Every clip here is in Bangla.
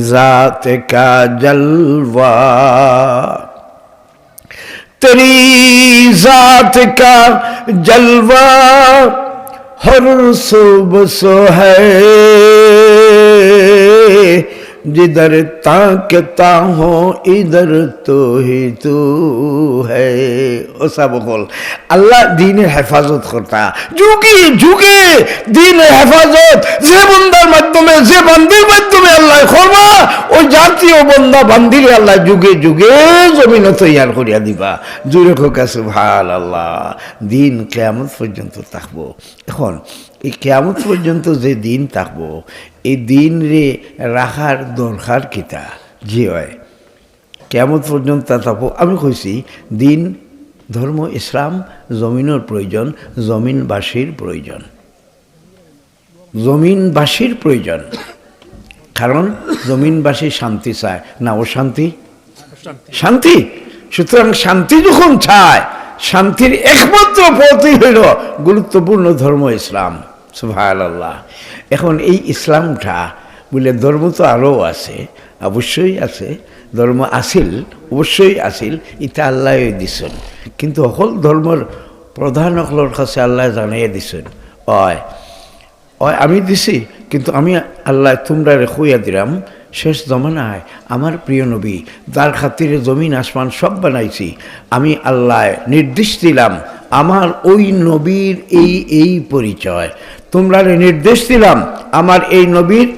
जात का जलवा, तेरी जात का जलवा हर सुबह सो है, जिधर ताकता हो इधर तो ही तू है। ও সাবকল আল্লাহ দ্বীনের হেফাজত করতা, যুগে যুগে দ্বীনের হেফাজত যে বন্দার মাধ্যমে, যে বান্দির মাধ্যমে আল্লাহ করবা, ওই জাতীয় বন্দা বান্দিরে আল্লাহ যুগে যুগে জমিনে তৈয়ার করিয়া দিবা। জুড়ে হোক সুবহানাল্লাহ। দিন কিয়ামত পর্যন্ত থাকবো। এখন এই কিয়ামত পর্যন্ত যে দিন থাকবো, এই দিন রে রাখার দরকার কিতা যে হয় কিয়ামত পর্যন্ত থাকবো। আমি কইছি দিন ধর্ম ইসলাম জমিনের প্রয়োজন, জমিনবাসীর প্রয়োজন, জমিনবাসীর প্রয়োজন। কারণ জমিনবাসী শান্তি চায় না, অশান্তি শান্তি। সুতরাং শান্তি যখন চায়, শান্তির একমাত্র পথই হইল গুরুত্বপূর্ণ ধর্ম ইসলাম। সুবহানাল্লাহ। এখন এই ইসলামটা বলে ধর্ম তো আরও আছে, অবশ্যই আছে, ধর্ম আসিল, অবশ্যই আসিল, এটা আল্লাহ দিছেন। কিন্তু সকল ধর্মের প্রধান সকলের কাছে আল্লাহ জানাইয়া দিছেন, অয় অয় আমি দিছি, কিন্তু আমি আল্লাহ তোমরা খুইয়া দিলাম শেষ জমানায় আমার প্রিয় নবী, যার খাতিরে জমিন আসমান সব বানাইছি, আমি আল্লাহ নির্দেশ দিলাম আমার ওই নবীর এই এই পরিচয়। তোমরা নির্দেশ দিলাম আমার এই নবীর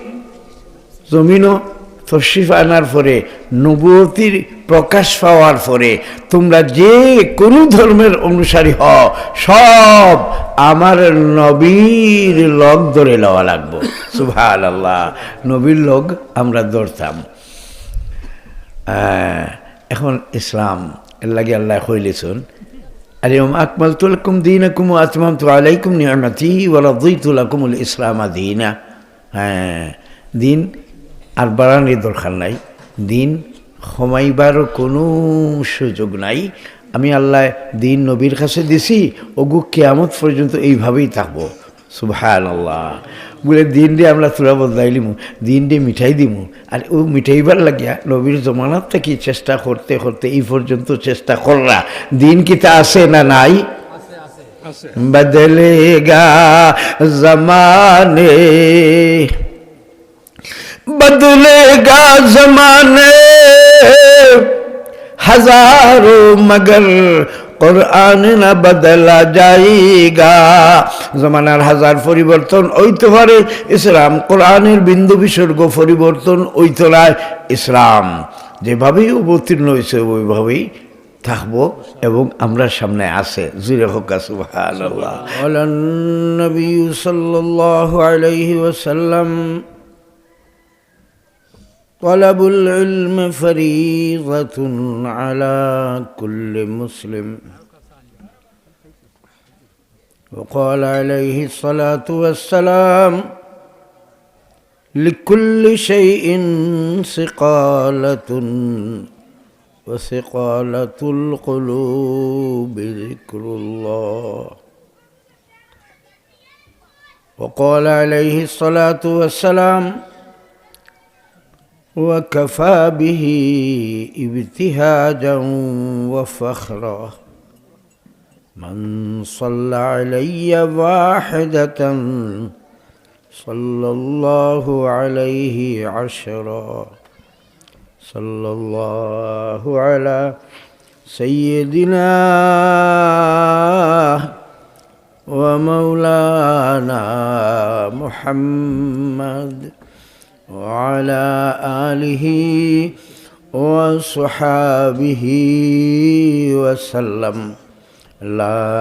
জমিনও তশরিফ আনার পরে, নবুয়তির প্রকাশ পাওয়ার পরে তোমরা যে কোনো ধর্মের অনুসারী হও, সব আমার নবীর লগ ধরে লওয়া লাগবো। সুবহানাল্লাহ। নবীর লগ আমরা ধরতাম। এখন ইসলাম এর লাগে আল্লাহ কইলেছেন, আলিয়াউমা আকমালতু লাকুম দীনাকুম ওয়া আতমামতু আলাইকুম নি'মাতি ওয়া রাদিতু লাকুমুল ইসলামা দীনা। দিন আর বাড়ানোর দরকার নাই, দিন কমাইবারও কোনো সুযোগ নাই। আমি আল্লাহ দিন নবীর কাছে দিছি, ওগু কিয়ামত পর্যন্ত এইভাবেই থাকবো। সুবহানাল্লাহ। বলে দিন রে আমরা তোরা বদলাইলিমু, দিন রে মিঠাই দিমু, আর ও মিঠাইবার লাগিয়া নবীর জমানাত থেকে চেষ্টা করতে করতে এই পর্যন্ত চেষ্টা কররা। দিন কি তা আছে না নাই? বদলেগা জমানে, बदलेगा जमाने हजारों मगर कुरान न बदला जाएगा। जमानार हजार परिवर्तन হইতে পারে, ইসলাম কোরআনের বিন্দু বিসর্গ পরিবর্তন হইতে নাই। ইসলাম যেভাবেই অবতীর্ণ হয়েছে ওইভাবেই থাকবো এবং আমরা সামনে আছে। জুরে হোক সুবহানাল্লাহ। আলান নবী সাল্লাল্লাহু আলাইহি ওয়াসাল্লাম طلب العلم فريضة على كل مسلم، وقال عليه الصلاة والسلام لكل شيء سقالة وسقالة القلوب ذكر الله. وقال عليه الصلاة والسلام وكفى به ابتهاجا وفخرا من صلى علي واحدة صلى الله عليه عشرا. صلى الله على سيدنا ومولانا محمد وعلى آله وصحابه وسلم. لا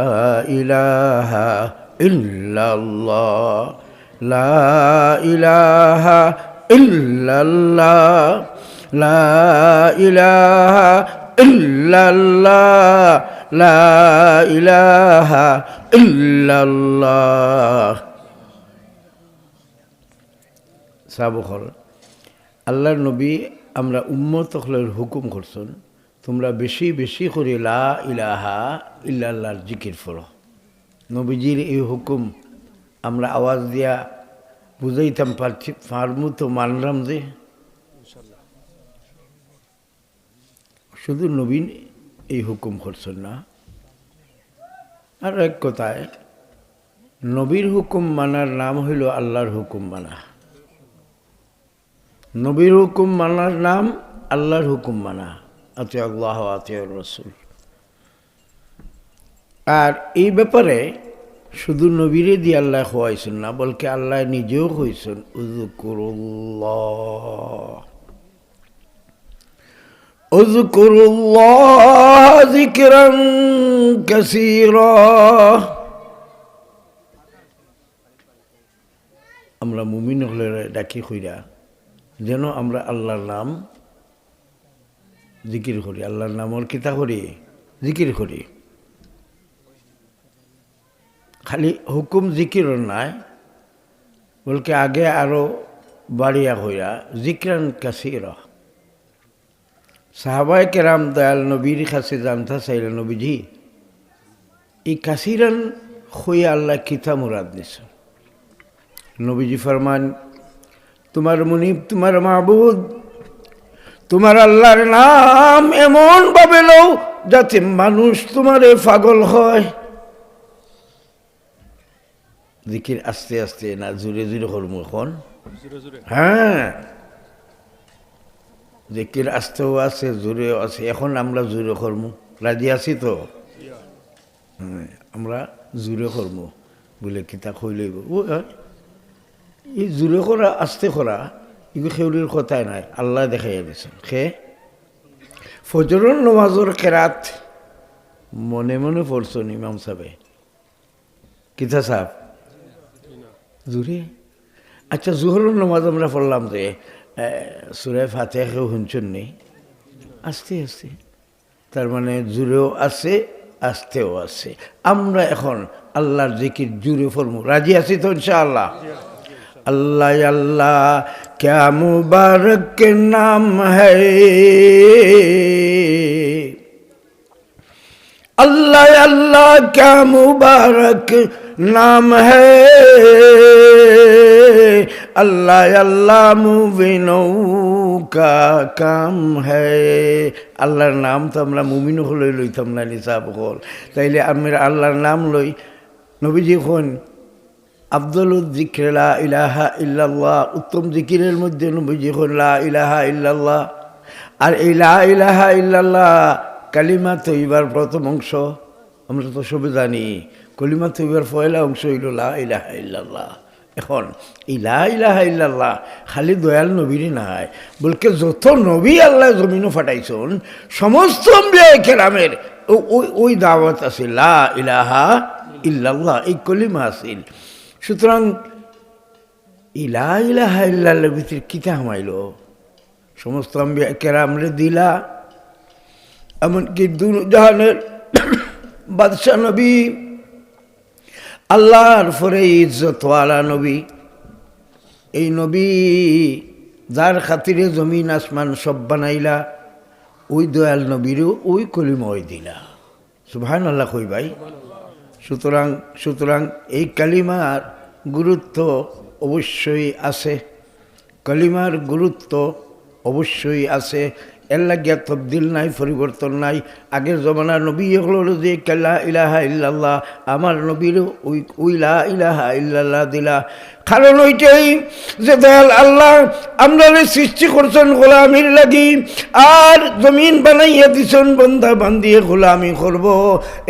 إله إلا الله، لا إله إلا الله، لا إله إلا الله، لا إله إلا الله. সাবখল আল্লাহর নবী আমরা উম্মত হলের হুকুম করছেন, তোমরা বেশি বেশি করে লা ইলাহা ইল্লাল্লাহর জিকির করো। নবীজির এই হুকুম আমরা আওয়াজ দিয়া বুঝাইতাম পারমু তো, মানলাম যে শুধু নবীন এই হুকুম করছেন না, আর এক কথায় নবীর হুকুম মানার নাম হইল আল্লাহর হুকুম মানা। নবীর হুকুম মানার নাম আল্লাহর হুকুম মানা, আতি আল্লাহ আতি রসুল। আর এই ব্যাপারে শুধু নবীরে দিয়ে আল্লাহ খোয়াইছেন না, বলকে আল্লাহ নিজেও কইছেন উযকুরুল্লাহ উযকুরুল্লাহ যিকরান কাসীরা। আমরা মুমিন হলে ডাকি কইরা যেন আমরা আল্লাহর নাম জিকির করি, আল্লাহর নামর কিতা করি, জিকির করি। খালি হুকুম জিকির নাই, বলকে আগে আরো বাড়িয়া হইয়া জিকরান কাসীরা। সাহাবায়ে কেরাম দয়াল নবীর কাছে জানতে চাইলেন, নবীজি এই কাসীরান হইয়া আল্লাহ কিতা মুরাদ নিছে? নবীজি ফরমান, তোমার মুনিব, তোমার মাবুদ, তোমার আল্লাহর নাম এমন ভাবে লও যাতে মানুষ তোমারে পাগল হয়। জিকির আস্তে আস্তে না জোরে জোরে করবো এখন? হ্যাঁ, জিকির আস্তেও আছে জোরেও আছে। এখন আমরা জোরে করবো, রাজি আছি তো? হ্যাঁ, আমরা জোরে করবো বলে কিতা কইলেই এই জোরে করা আস্তে করা এগুলো খেউরির কথাই নাই, আল্লাহ দেখাইয়া দিয়েছেন। ফজরের নামাজের কেরাত মনে মনে পড়ছেন ইমাম সাহেব, কিতা সাহেব জোরে? আচ্ছা, জোহরের নামাজ আমরা পড়লাম যে সূরা ফাতিহা কেউ শুনছেন নি? আস্তে আস্তে, তার মানে জোরেও আছে আস্তেও আছে। আমরা এখন আল্লাহর জিকির জোরে পড়বো, রাজি আছি তো ইনশাআল্লাহ? अल्लाह अल्लाह क्या मुबारक नाम है, अल्लाह अल्लाह क्या मुबारक नाम है, अल्लाह अल्लाह मुमिनों का काम है। আল্লাহর নাম তো আমরা মুমিন হলে লইতাম না নিসাব হল, তাইলে আমরা আল্লাহর নাম লই। নবীজি কোন আফদলুল যিকর লা ইলাহা ইল্লাল্লাহ, উত্তম জিকিরের মধ্যে নবীজি কোন লা ইলাহা ইল্লাল্লাহ। আর এই লা ইলাহা ইল্লাল্লাহ কালিমা তৈবার প্রথম অংশ, আমরা তো সবে জানি কলিমা তৈবার পয়লা অংশ হইল লা ইলাহা ইল্লাল্লাহ। এখন এই লা ইলাহা ইল্লাল্লাহ খালি দয়াল নবীরই নাই, বলকে যত নবী আল্লাহ জমিনও ফাটাইছেন সমস্ত আম্বিয়া কেরামের ওই দাওয়াত আছে লা ইলাহা ইল্লাল্লাহ, এই কলিমা আছিল। সুতরাং লা ইলাহা ইল্লাল্লাহর ভিতরে কিতা হামাইল? সমস্ত আম্বিয়া কেরামরে দিলা, এমনকি জাহানের বাদশাহ নবী, আল্লাহর পরে ইজ্জতওয়ালা নবী, এই নবী যার খাতিরে জমিন আসমান সব বানাইলা, ওই দয়াল নবীরও ওই কলিমাই দিলা। সুবহানাল্লাহ কই ভাই? সুতরাং এই কালিমার গুরুত্ব অবশ্যই আছে, কালিমার গুরুত্ব অবশ্যই আছে। এর লাগিয়া তবদিল নাই, পরিবর্তন নাই। আগের জমানার নবী এগুলো যে লা ইলাহা ইল্লাল্লাহ, আমার নবীরও ওই লা ইলাহা ইল্লাল্লাহ দিলা। কারণ ওইটাই যে দয়াল আল্লাহ আমরা সৃষ্টি করছেন গোলামির লাগি, আর জমিন বানাইয়া দিছেন বন্দা বান্দিয়ে গোলামি করব।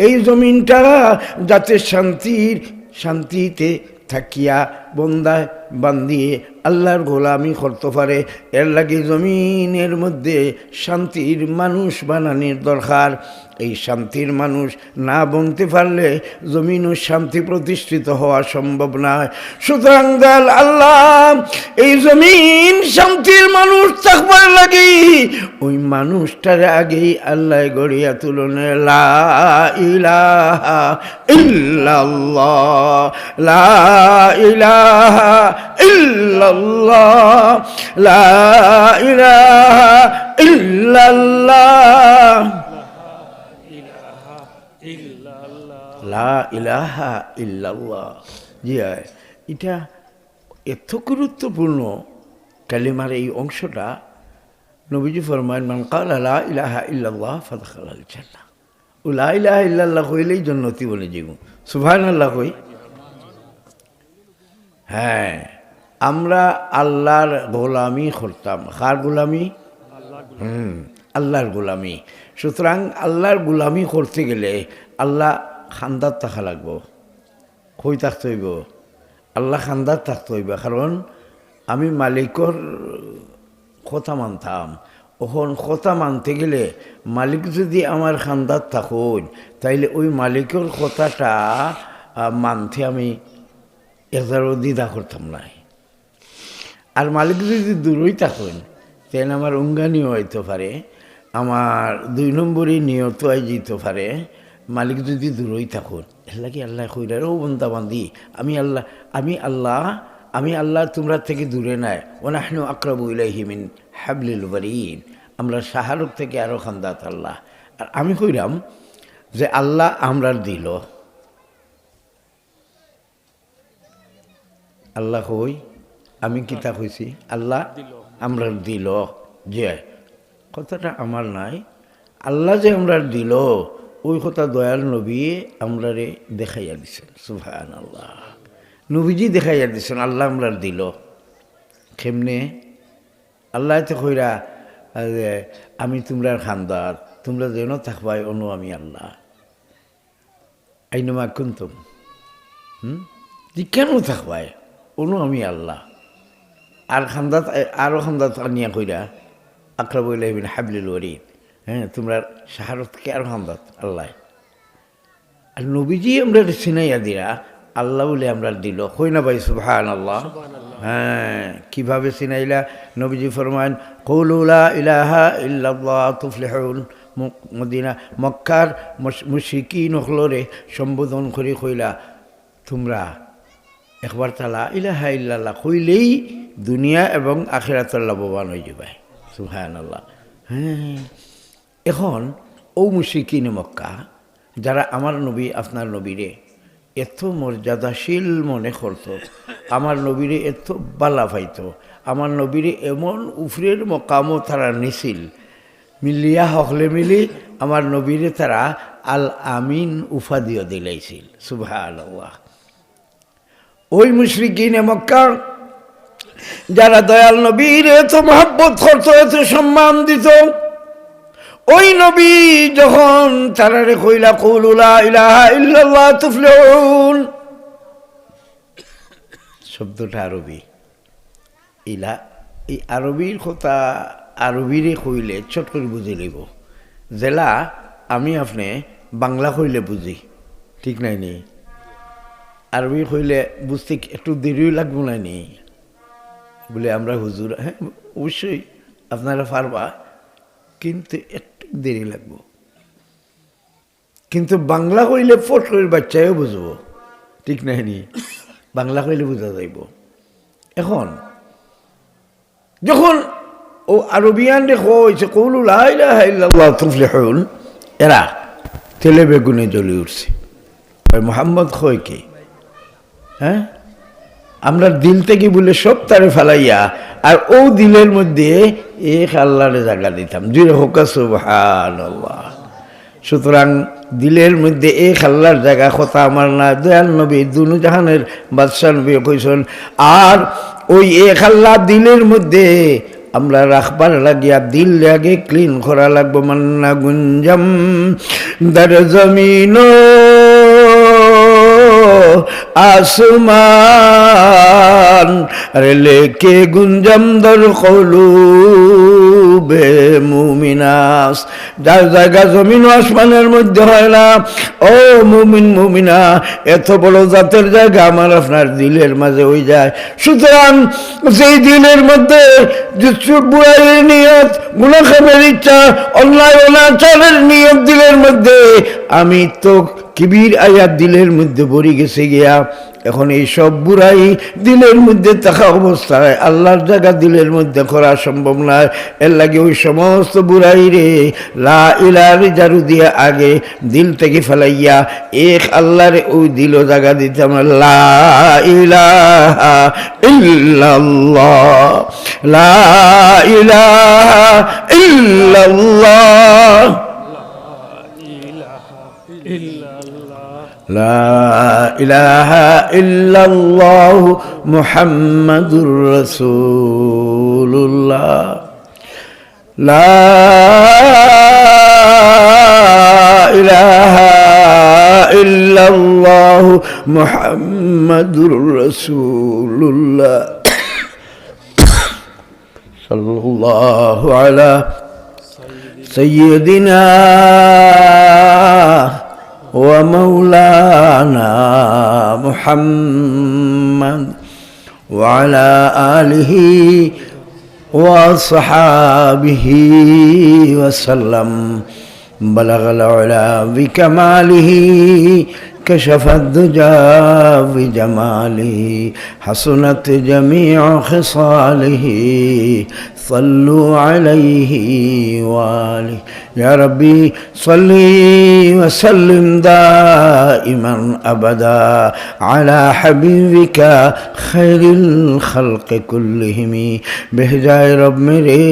এই জমিনটা যাতে শান্তিতে থাকিয়া বন্দায় বান্দিয়ে আল্লাহর গোলামি করতে পারে, এর লাগে জমিনের মধ্যে শান্তির মানুষ বানানোর দরকার। এই শান্তির মানুষ না বনতে পারলে জমিনও শান্তি প্রতিষ্ঠিত হওয়া সম্ভব নয়। সুতরাং দয়াল আল্লাহ এই জমিন শান্তির মানুষ থাকবার লাগি ওই মানুষটার আগেই আল্লাহ গড়িয়া তুলনে লা ইলাহা ইল্লাল্লাহ, লা ইলাহা ইল্লাল্লাহ, লা ইলাহা ইল্লাল্লাহ, লা ইলাহা ইল্লাল্লাহ। জি এটা এত গুরুত্বপূর্ণ কালিমার এই অংশটা নবীজি ফরমায় মান ক্বালা লা ইলাহা ইল্লাল্লাহ ফাদখালাল জান্নাহ। ও লা ইলাহা ইল্লাল্লাহ কইলেই জান্নাতি বলে যাবো। সুবহানাল্লাহ কই। হ্যাঁ, আমরা আল্লাহর গোলামি করতাম। কার গোলামি? আল্লাহর গোলামি। সুতরাং আল্লাহর গোলামি করতে গেলে আল্লাহ খান্দার থাকা লাগবো। কই থাকতে হইব? আল্লাহ খান্দার থাকতে হইব। কারণ আমি মালিকর কথা মানতাম। ওখন কথা মানতে গেলে মালিক যদি আমার খান্দার থাকুন, তাইলে ওই মালিকের কথাটা মানতে আমি এজারও দ্বিধা করতাম না। আর মালিক যদি দূরই থাকুন, তাহলে আমার উঙ্গানিও হইতে পারে, আমার 2 নম্বরই নিয়ত হয়ে যেতে পারে। মালিক যদি দূরই থাকুন, এর লাগে আল্লাহ কইরার ও বন্দা বান্দি, আমি আল্লাহ তোমরা থেকে দূরে নাই। ওয়া নাহনু আকরাবু ইলাইহি মিন হাবলিল ওয়ারিদ, আমরা শাহরুখ থেকে আরো খান্দাত আল্লাহ। আর আমি কইরাম যে আল্লাহ আমরার দিল। আল্লাহ কই, আমি কিতা কইছি? আল্লাহ আমরার দিল। যে কথাটা আমার নাই, আল্লাহ যে আমরার দিল, ওই কথা দয়াল নবী আমরারে দেখাইয়া দিছেন। সুবহানাল্লাহ। নবীজি দেখাইয়া দিছেন আল্লাহ আমরার দিল। কেমনে? আল্লাহ তো কইরা আমি তোমরার খান্দার, তোমরা যেন থাকবাই অনু আমি আল্লাহ। আইনামা কুনতুম, যে কেন থাকবাই অনু আমি আল্লাহ। আর খান্দাত আরো খান্দাত আনিয়া কইরা আকরাবু ইলাইহি মিন হাবলিল ওয়ারিদ, হ্যাঁ তোমরা শাহরুখ থেকে আরো খান্দাত আল্লাহ। আর নবীজি আমরা চিনাইয়া দিরা আল্লাহ বলে আমরা দিল। কই না ভাই? সুবহানাল্লাহ। হ্যাঁ, কিভাবে চিনাইলা? নবীজি ফরমান কুলু লা ইলাহা ইল্লাল্লাহ তুফলিহুন। মদিনা মক্কার মুশরিকিন হলরে সম্বোধন করে কইলা, তোমরা একবার লা ইলাহা ইল্লাল্লাহ কইলেই দুনিয়া এবং আখিরাতের লাভবান হয়ে যাবে। সুবহানাল্লাহ। হ্যাঁ, এখন ও মুশরিকিন মক্কা যারা আমার নবী আপনার নবীরে এত মর্যাদাশীল মনে করত, আমার নবীরে এত বালা পাইত, আমার নবীরে এমন উফরের মকামও তারা নিছিল, মিলিয়া হকলে মিলি আমার নবীরে তারা আল আমিন উপাধিও দিলাইছিল। সুবহানাল্লাহ। ওই মুশরিকিনে মক্কা যারা দয়াল নবীর এত মহব্বত করত, এত সম্মান দিত, ওই নবী যখন তারারে কইলা কুলু লা ইলাহা ইল্লাল্লাহ তুফলিহুন, শব্দটা আরবি। ইলা এই আরবির কথা আরবিরে কইলে চট করে বুঝে লইব। জেলা আমি আপনি বাংলা কইলে বুঝি, ঠিক নাই নি? আরবি কইলে বুঝতে একটু দেরিও লাগবো না নি? বলে আমরা হুজুর, হ্যাঁ অবশ্যই আপনারা পারবা, কিন্তু একটু দেরি লাগবো। কিন্তু বাংলা কইলে ফট করে বাচ্চাও বুঝবো, ঠিক নাই নি? বাংলা কইলে বোঝা যাইব। এখন যখন ও আরবিয়ান রে কইছে কুলু লা ইলাহা ইল্লাল্লাহ তুফলিহুন, এরা তেলে বেগুনে জ্বলে উঠছে। মোহাম্মদ কয় কি? হ্যাঁ, আমরা দিল থেকে বলে সব তারে ফেলাইয়া আর ও দিলের মধ্যে এক আল্লাহরে জায়গা দিতাম। জুড়ে হোক সুবহানাল্লাহ। সুতরাং দিলের মধ্যে এক আল্লাহর জায়গা কথা আমার না, দয়াল নবী দুনু জাহানের বাদশাহ নবী কইছেন। আর ওই এক আল্লাহ দিলের মধ্যে আমরা রাখবার লাগিয়া দিল আগে ক্লিন করা লাগবো। মান্না গুঞ্জম দর জমিন আসমান আরে লেকে গুঞ্জম দর কলুবে মুমিনাস, যার জায়গা জমিন ও আসমানের মধ্যে হয় না, ও মুমিন মুমিনা, এত বড় জাতের জায়গা আমার আপনার দিলের মাঝে হয়ে যায়। সুতরাং যেই দিলের মধ্যে বুড়াইয়ের নিয়ত, গুনাহ খাবের ইচ্ছা, অন্যায় অনাচারের নিয়ত দিলের মধ্যে, আমি তো কিবির আয়াত দিলের মধ্যে ভরে গেছে গিয়া। এখন এই সব বুড়াই দিলের মধ্যে থাকা অবস্থায় আল্লাহর জায়গা দিলের মধ্যে করা সম্ভব নয়। এর লাগে ওই সমস্ত বুড়াই রে লা ইলাহা জারু দিয়ে আগে দিল থেকে ফেলাইয়া এক আল্লাহরে ওই দিল জায়গা দিতাম। লা ইলাহা ইল্লাল্লাহ, লা ইলাহা ইল্লাল্লাহ লা ইলাহা ইল্লাল্লাহ মুহাম্মাদুর রাসূলুল্লাহ লা ইলাহা ইল্লাল্লাহ মুহাম্মাদুর রাসূলুল্লাহ সাল্লাল্লাহু আলা সাইয়্যিদিনা ওয়া মাওলানা মুহাম্মদ ওয়া আলা আলিহি ওয়া সাহাবিহি ওয়া সাল্লাম বালাগাল উলা বিকামালিহি كشف الدجى بجماله حسنت جميع خصاله صلوا عليه وآله يا ربي صل وسلم دائما أبدا على حبيبك خير الخلق كلهم بهجائے رب میرے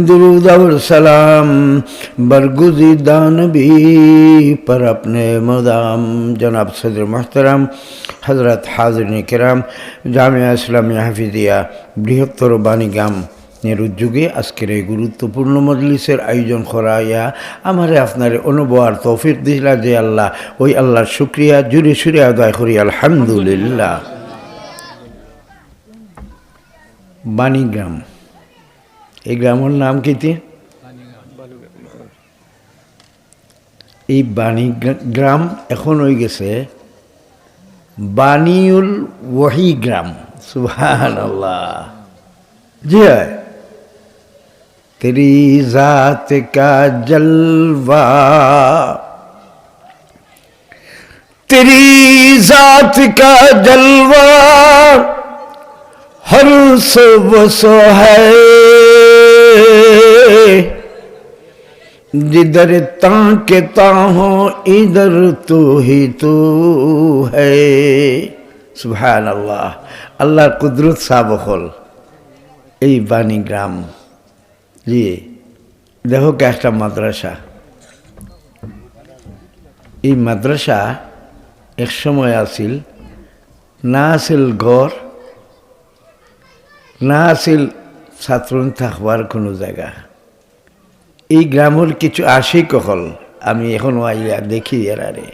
درود اور سلام برگزیدہ نبی پر اپنے مدام جناب صدر محترم হযরত হাজিরিন কিরাম জামিয়া ইসলামিয়া হাফিজিয়া বৃহত্তর বাণীগ্রাম এর উদ্যোগে আজকের এই গুরুত্বপূর্ণ মজলিসের আয়োজন করাইয়া আমারে আপনারে অনুভবার তৌফিক দিলা যে আল্লাহ, ওই আল্লাহর শুকরিয়া জুড়ে সুরে আদায় করি আলহামদুলিল্লাহ। বাণীগ্রাম, এই গ্রামের নাম কি? এই বাণীগ্রাম এখন হয়ে গেছে বানিউল ওয়াহি গ্রাম। সুবহানাল্লাহ। জি হয়, তেরি জাত কা জলওয়া, তেরি জাত কা জলওয়া হর সুবহ হ্যায়, जिधर ताकता हो इधर तो ही तो है। सुभान अल्लाह। আল্লাহর কুদরত সাবহল এই বাণীগ্রাম। জি দেখো একটা মাদ্রাসা, এই মাদ্রাসা এক সময় আছিল, না আছিল ঘর, না আছিল ছাত্র থাকবার কোনো জায়গা। এই গ্রামের কিছু আশিক হল, আমি এখনো আইয়া দেখি এরারে,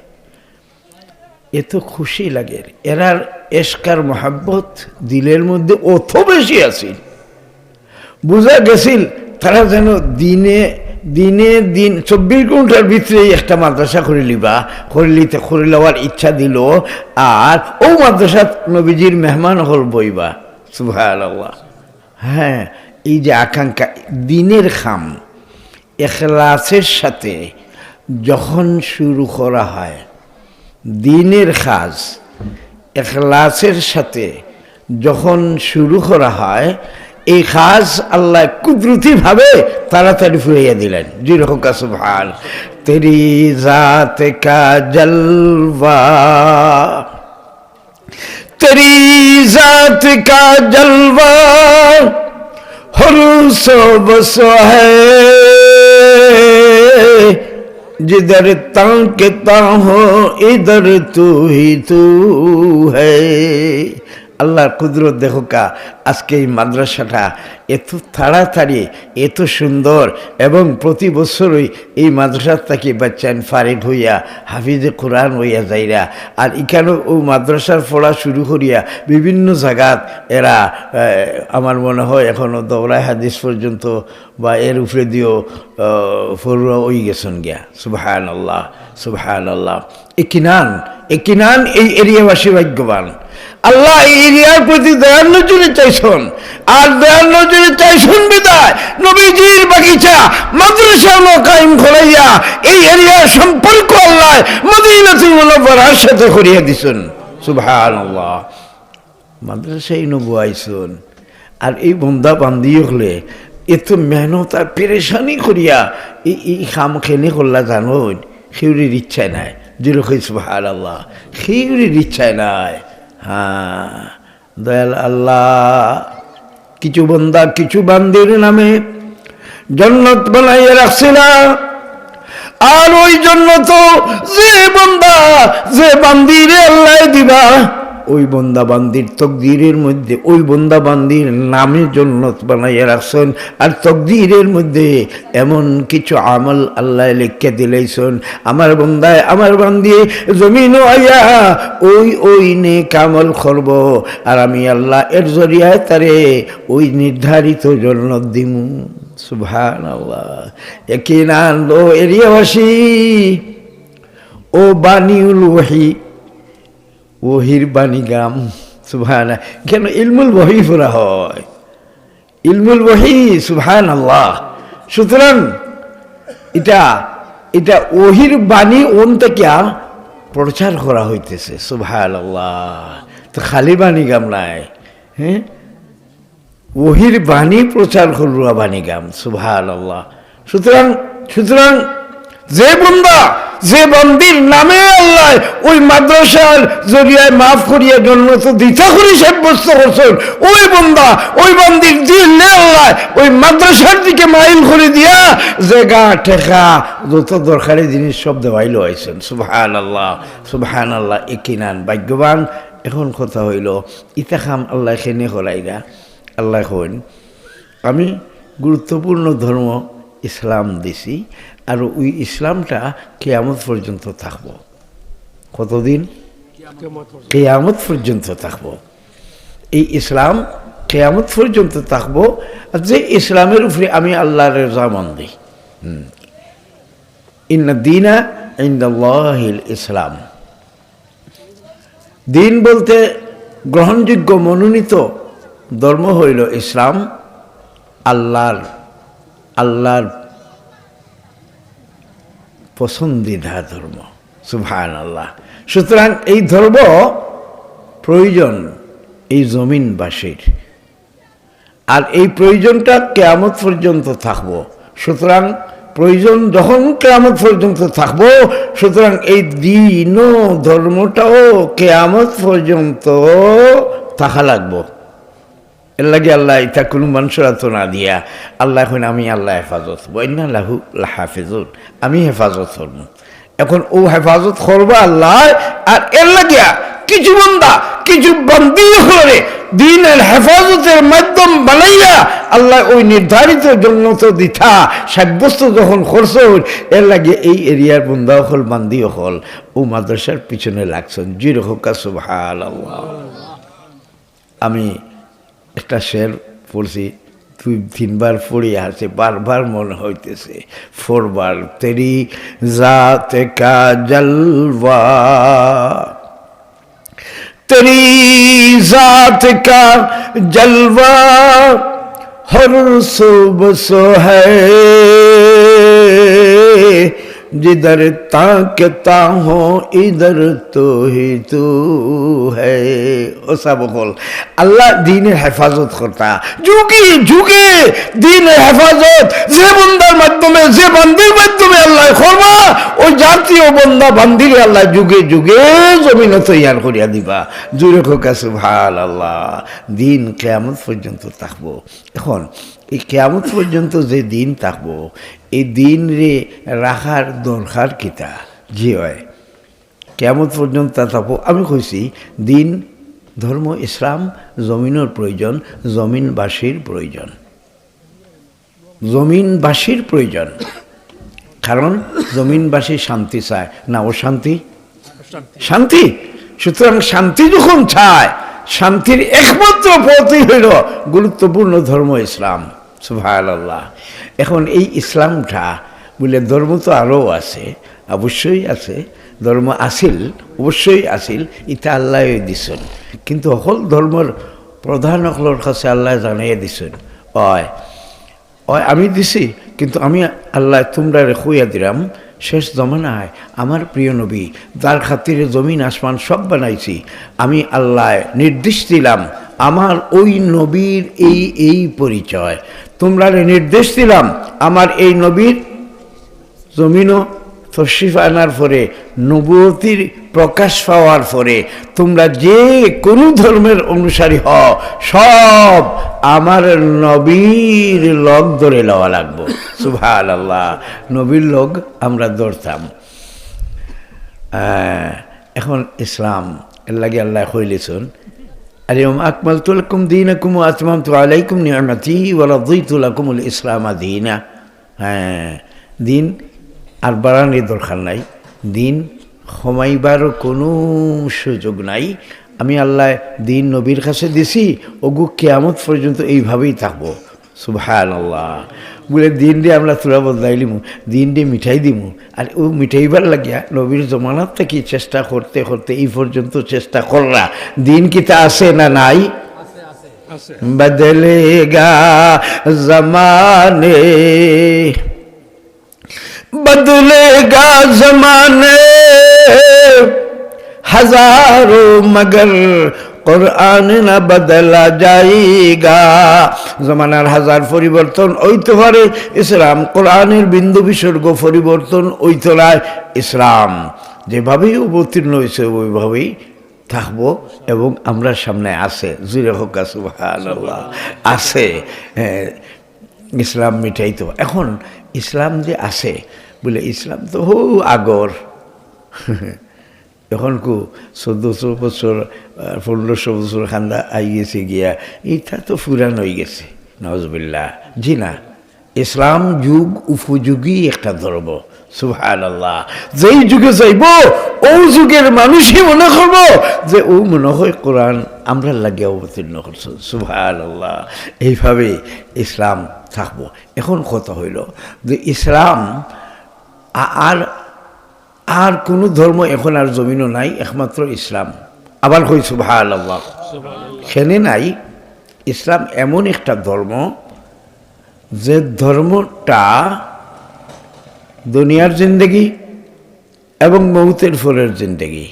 এত খুশি লাগে, এরার এশকার মহাব্বত দিলের মধ্যে অত বেশি আছে। বোঝা গেছিল তারা যেন দিনে দিন 24 ঘন্টার ভিতরে একটা মাদ্রাসা করে লিবা, করে লওয়ার ইচ্ছা দিল, আর ও মাদ্রাসা নবীজির মেহমান হল বইবা। সুবহানাল্লাহ। হ্যাঁ, এই যে আকাঙ্ক্ষা, দিনের খাম ইখলাসের সাথে যখন শুরু করা হয়, দিনের কাজ ইখলাসের সাথে যখন শুরু করা হয়, এই কাজ আল্লাহ কুদরতিভাবে তাড়াতাড়ি ফুরাইয়া দিলেন। যেরকম সুবহান, তেরি জাত কা জলওয়া, তেরি জাত কা জলওয়া হর সুবহ হ্যায়, जिधर ताकता हो इधर तू ही तू है। আল্লাহর কুদরত দেখো কা, আজকে এই মাদ্রাসাটা এত তাড়াতাড়ি, এত সুন্দর, এবং প্রতি বছরই এই মাদ্রাসার থেকে বাচ্চান ফারিগ হইয়া হাফিজে কোরআন হইয়া যাইরা, আর এখানেও ও মাদ্রাসার পড়া শুরু করিয়া বিভিন্ন জায়গাত এরা আমার মনে হয় এখনও দৌড়ায় হাদিস পর্যন্ত বা এর উপরে দিয়েও ফরুয়া হয়ে গেছেন গিয়া। সুবহানাল্লাহ, সুবহানাল্লাহ। একিনান এই এরিয়াবাসী ভাগ্যবান। আল্লাহ এই এরিয়ার প্রতি দয়ার নজরে চাইছেন, আর দয়ার নজরে চাইছেন বিদায় নবীজির বাগিচা মাদ্রাসা কায়েম করাইয়া এই এরিয়ার সম্পর্ক আল্লাহ মদিনাতুল মুনাওয়ারার সাথে করিয়া দিছেন। সুবহানাল্লাহ। মাদ্রাসায় নবুয়াইছেন, আর এই বন্দা বান্দি হলে এত মেহনত আর পেরেশানি করিয়া এই খাম খেলে করলা জানুন, সেউরির ইচ্ছায় নাই। যেরকম সুবহানাল্লাহ, সেউরির ইচ্ছায় নাই। হ্যাঁ, দয়াল আল্লাহ কিছু বন্দা কিছু বান্দির নামে জান্নাত বানাইয়া রাখছি না। আর ওই জন্য তো যে বান্দা যে বান্দিরে আল্লাহ দিবা, ওই বন্দা বান্দির তকদিরের মধ্যে ওই বন্দা বান্দির নামে জান্নাত বানাইয়া রাখছেন। আর তকদিরের মধ্যে এমন কিছু আমল আল্লাহ লিখে দিলেছেন, আমার বন্দায় আমার বান্দি জমিন আইয়া ওই নেক আমল করব, আর আমি আল্লাহ এর জরিয়ায় তারে ওই নির্ধারিত জান্নাত দিমু। সুবহানাল্লাহ। একিনান লো এরিয়াবাসী, ও বানিউল ওয়াহি, ওহির বাণীগ্রাম। সুবহানাল্লাহ। কেন ইলমুল ওয়াহি পড়া হয়, ইলমুল ওয়াহি। সুবহানাল্লাহ। সুতরাং এটা ওহির বাণী ওন থেকে প্রচার করা হইতেছে। সুবহানাল্লাহ। তো খালি বাণীগ্রাম নাই, হ্যাঁ, ওহির বাণী প্রচার করলুয়া বাণীগ্রাম। সুবহানাল্লাহ। সুতরাং যে বন্দা যে বন্দির নামে আল্লাহ ওই মাদ্রাসার জরিয়ায় মাফ করিয়া জান্নাত দিতা করি সাব্যস্ত করছেন, ওই বন্দা ওই বন্দির দিলে আল্লাহ ওই মাদ্রাসার দিকে মাইল করে দিয়া জায়গা ঠেকা যত দরকারি জিনিস সব দেওয়াইল আইছেন। সুবহানাল্লাহ। সুবহানাল্লাহ। একিনান ভাগ্যবান। এখন কথা হইল ইতা খাম আল্লাহ খেনে হলাইরা। আল্লাহ হন আমি গুরুত্বপূর্ণ ধর্ম ইসলাম দিছি, আর ওই ইসলামটা কিয়ামত পর্যন্ত থাকব। কতদিন? কিয়ামত পর্যন্ত থাকব। এই ইসলাম কিয়ামত পর্যন্ত থাকব। আর যে ইসলামের উপরে আমি আল্লাহর রজামন্দি, ইন্না দীনা ইনদাল্লাহিল ইসলাম। দিন বলতে গ্রহণযোগ্য মনোনীত ধর্ম হইল ইসলাম, আল্লাহর পছন্দিদা ধর্ম। সুবহানাল্লাহ। সুতরাং এই ধর্ম প্রয়োজন এই জমিনবাসীর, আর এই প্রয়োজনটা কিয়ামত পর্যন্ত থাকব। সুতরাং প্রয়োজন যখন কিয়ামত পর্যন্ত থাকব, সুতরাং এই দিন ও ধর্মটাও কিয়ামত পর্যন্ত থাকা লাগবো। এর লাগে আল্লাহ এটা কোনো মানুষরা তো না দিয়া আল্লাহ এখন আমি আল্লাহ হেফাজত বন্যা লাহু হাফিজুন, আমি হেফাজত করব। এখন ও হেফাজত করবো আল্লাহ, আর এর লাগিয়া কিছু বান্দা কিছু বান্দি করে দিনের হেফাজতের মাধ্যম বানাইয়া আল্লাহ ওই নির্ধারিত জান্নাত দিতা সাব্যস্ত যখন করছ, এর লাগে এই এরিয়ার বন্দা হল বান্দি হল ও মাদ্রাসার পিছনে লাগছেন। জিরোকা সুবহানাল্লাহ। আমি একটা শের পড়ছি, 2-3 পড়ে আছে, বারবার মনে হইতেছে ফোরবার। তেরি জাত কা জলওয়া, তেরি জাত কা জলওয়া হর সুবহ হ্যায়, जिधर ताकता हो इधर तो ही तू है। ও সাবকল আল্লাহ দ্বীনের হেফাজত করতা, যুগে যুগে দ্বীনের হেফাজত যে বন্দার মাধ্যমে যে বান্দির মাধ্যমে আল্লাহ করবা, ওই জাতীয় বন্দা বান্দিরে আল্লাহ যুগে যুগে জমিনে তৈয়ার করিয়া দিবা। জুড়ে খোকা সুবহানাল্লাহ। দিন কিয়ামত পর্যন্ত থাকবো। এখন এই কিয়ামত পর্যন্ত যে দিন থাকবো, এই দিন রে রাখার দরকার কিতা যে হয় কিয়ামত পর্যন্ত থাকবো। আমি কইছি দিন ধর্ম ইসলাম জমিনের প্রয়োজন, জমিনবাসীর প্রয়োজন, জমিনবাসীর প্রয়োজন। কারণ জমিনবাসী শান্তি চায় না, ও শান্তি শান্তি। সুতরাং শান্তি যখন চায়, শান্তির একমাত্র পথই হইল গুরুত্বপূর্ণ ধর্ম ইসলাম। সুবহানাল্লাহ। এখন এই ইসলামটা বলে ধর্ম তো আরও আছে, অবশ্যই আছে, ধর্ম আসিল, অবশ্যই আসিল, এটা আল্লাহ দিছেন। কিন্তু সকল ধর্মের প্রধান সকলের কাছে আল্লাহ জানাইয়া দিছেন, অয় আমি দিছি, কিন্তু আমি আল্লাহ তোমরা রেখুইয়া দিলাম শেষ জমানায় আমার প্রিয় নবী, যার খাতিরে জমিন আসমান সব বানাইছি, আমি আল্লাহ নির্দেশ দিলাম আমার ওই নবীর এই পরিচয়। তোমরা নির্দেশ দিলাম আমার এই নবীর জমিনও তশরিফ আনার পরে নবুয়তির প্রকাশ পাওয়ার পরে তোমরা যে কোনো ধর্মের অনুসারী হও, সব আমার নবীর লগ ধরে লওয়া লাগবো। সুবহানাল্লাহ, নবীর লগ আমরা ধরতাম। এখন ইসলাম এর লাগে আল্লাহ কইলেছেন, আলিয়াউম আকমালতু লাকুম দীনাকুম ওয়া আতমামতু আলাইকুম নি'মাতি ওয়া রাদিতু লাকুমুল ইসলাম দীনা। দিন আর বাড়ানোর দরকার নাই, দিন কমাইবারও কোনো সুযোগ নাই। আমি আল্লাহ দিন নবীর কাছে দিছি, ওগু কিয়ামত পর্যন্ত এইভাবেই থাকবো। সুবহানাল্লাহ বলে দিন দিয়ে আমরা তোরা বদলাইলিমু, দিন দিয়ে মিঠাই দিমু। আর ও মিঠাইবার লাগিয়া নবীর জমানার থেকে চেষ্টা করতে করতে এই পর্যন্ত চেষ্টা কররা, দিন কি তা আছে না নাই? বদলেগা জমানে बदलेगा जमाने हजारों मगर কোরআন না বদলা যায়গা। জমানার হাজার পরিবর্তন হইতে পারে, ইসলাম কোরআনের বিন্দু বিসর্গ পরিবর্তন হইতে নাই। ইসলাম যেভাবেই অবতীর্ণ হয়েছে ওইভাবেই থাকবো এবং আমরা সামনে আছে। জুরে হোক সুবহানাল্লাহ, আছে। ইসলাম মিঠাই তো এখন ইসলাম যে আছে বলে, ইসলাম তো হো আগর, এখন কু 1400 বছর 1500 বছর খান্দা আই গেছে গিয়া, এটা তো ফুরান হয়ে গেছে। নাউজুবিল্লাহ, জি না, ইসলাম যুগ উপযোগী একটা ধর্ম। সুবহানাল্লাহ, যেই যুগে যাইব ও যুগের মানুষই মনে করব যে ও মনে হয় কোরআন আমরা লাগিয়ে অবতীর্ণ করছো। সুবহানাল্লাহ, এইভাবে ইসলাম থাকবো। এখন কথা হইল যে ইসলাম আর কোনো ধর্ম এখন আর জমিনও নাই, একমাত্র ইসলাম। আবার কই সুবহানাল্লাহ, সেনে নাই। ইসলাম এমন একটা ধর্ম যে ধর্মটা দুনিয়ার জিন্দেগি এবং মৌতের পরের জিন্দেগি,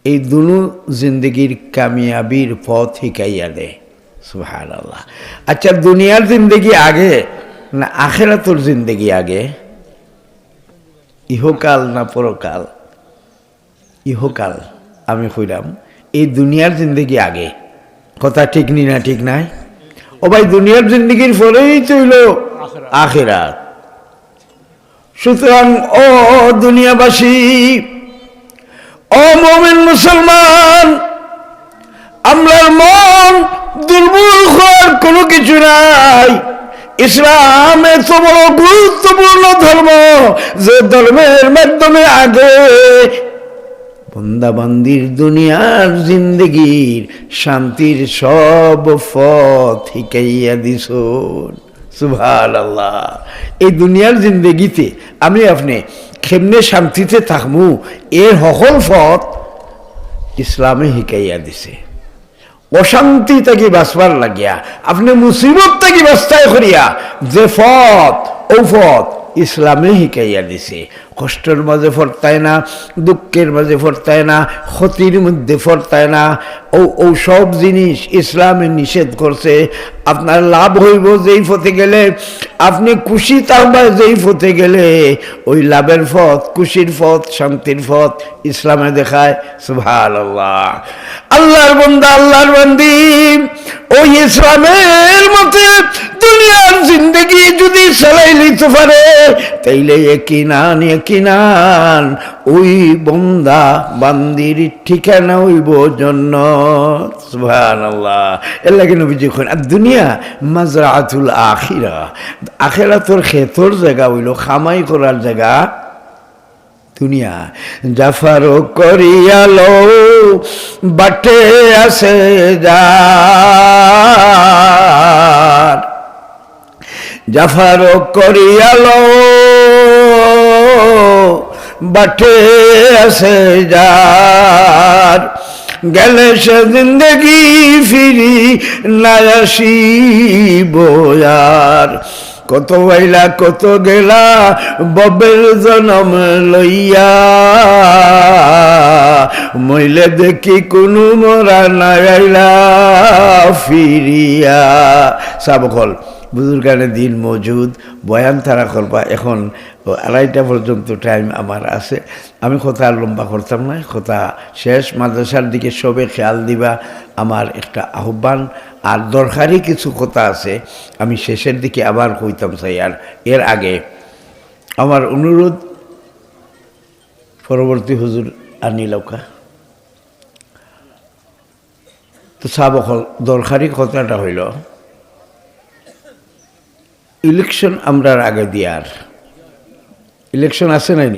এই দুনো জিন্দেগির কামিয়াবির পথ শিকাইয়া দেয়। সুবহানাল্লাহ। আচ্ছা, দুনিয়ার জিন্দেগি আগে না আখিরাতুর জিন্দেগি আগে? ইহকাল না পরকাল? ইহকাল। আমি কইলাম এই দুনিয়ার জিন্দেগি আগে। কথা ঠিক নি না ঠিক নাই? ও ভাই, দুনিয়ার জিন্দেগির পরেই চইল আখিরাত। সুতরাং ও দুনিয়াবাসী, ও মুমিন মুসলমান, আমরার মন দুর্বল হওয়ার কোনো কিছু নাই। ইসলাম এত বড় গুরুত্বপূর্ণ ধর্ম যে ধর্মের মাধ্যমে আগে বন্দাবান্দির দুনিয়ার জিন্দগির শান্তির সব পথ শিখাইয়া দিছুন। সুবহানাল্লাহ। এই দুনিয়ার জিন্দগিতে আমি আপনি কেমনে শান্তিতে থাকবো এর সকল পথ ইসলামে শিখাইয়া দিছে। অশান্তি থেকে বাঁচবার লাগিয়া, আপনি মুসিবত থেকে বাঁচতাই করিয়া যে পথ, ও পথ ইসলামে শিখাইয়া দিছে। কষ্টের মাঝে ফরতায় না, দুঃখের মাঝে ফরতায় না, ক্ষতির মধ্যে ফরতায় না। ও সব জিনিস ইসলামে নিষেধ করছে। আপনার লাভ হইব যেই পথে গেলে, আপনি খুশি থাকবা যেই পথে গেলে, ওই লাভের পথ, খুশির পথ, শান্তির পথ ইসলামে দেখায়। সুবহানাল্লাহ। আল্লাহর বান্দা, আল্লাহর বান্দি, ওই ইসলামের মতে দুনিয়ার জিন্দগি যদি চালাই নিতে পারে, তাইলে একিনান ওই বন্দা বান্দির ঠিকানা হইব জান্নাত। সুবহানাল্লাহ। এর লাগে নবীজি কইন, আর দুনিয়া মাজরাতুল আখিরা, আখিরাতের ক্ষেতর জায়গা হইল, খামাই করার জায়গা দুনিয়া। জাফার করিয়ালো বাটে আসে যার, জাফার করিয়ালো বাটে আসে যার, গেলে সে জিন্দগি ফিরি না আসিব আর। কত আইলা কত গেলা ববের জনম লইয়া, মইলে দেখি কোনো মরা না আইলা ফিরিয়া। সাবকল বুজুর্গানে দিন মজুদ বয়ান তারা করবা এখন 2:30 পর্যন্ত টাইম আমার আছে আমি কথা আর লম্বা করতাম না কথা শেষ মাদ্রাসার দিকে সবে খেয়াল দিবা আমার একটা আহ্বান আর দরকারি কিছু কথা আছে আমি শেষের দিকে আবার কইতাম চাই আর এর আগে আমার অনুরোধ পরবর্তী হুজুর আনিলকা তো সাবকল দরকারি কথাটা হইল ইলেকশন আমরার আগে দিয়ার ইলেকশন আছে নাই